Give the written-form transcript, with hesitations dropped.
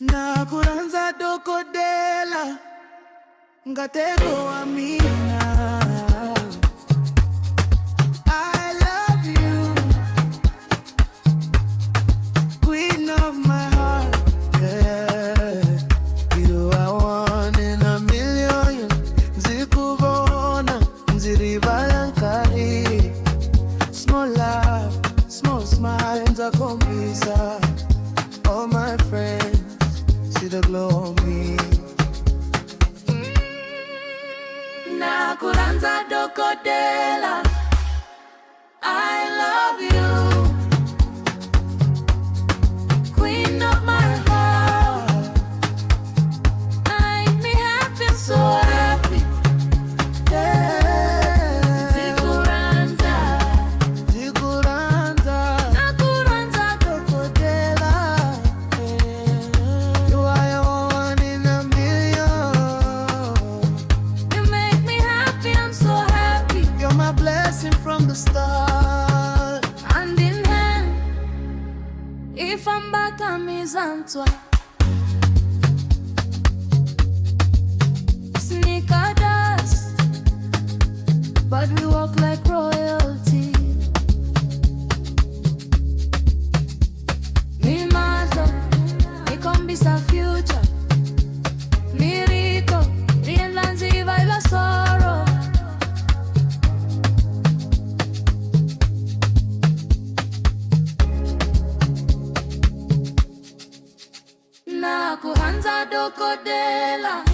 Nakurhandza Dokodela, ngateko wa mina. I love you, queen of my heart, yeah. You are one in a million. Nzikubona, nziribalankari. Small laugh, small smile, nzakombisa. All my friends see the glow on me. Nakurhandza Dokodela, I love you, queen of my heart. Make me happy, I'm so happy. Yeah. Nakurhandza Dokodela. You are one in a million. You make me happy, I'm so happy. You're my blessing from the start. Hand in hand, if I'm back, I'm izantwa. Sneaker dust, but we walk like royalty. Me mazo, me kombisa future. Me rico, rienlanzi vaila sorrow. Nakurhandza Dokodela.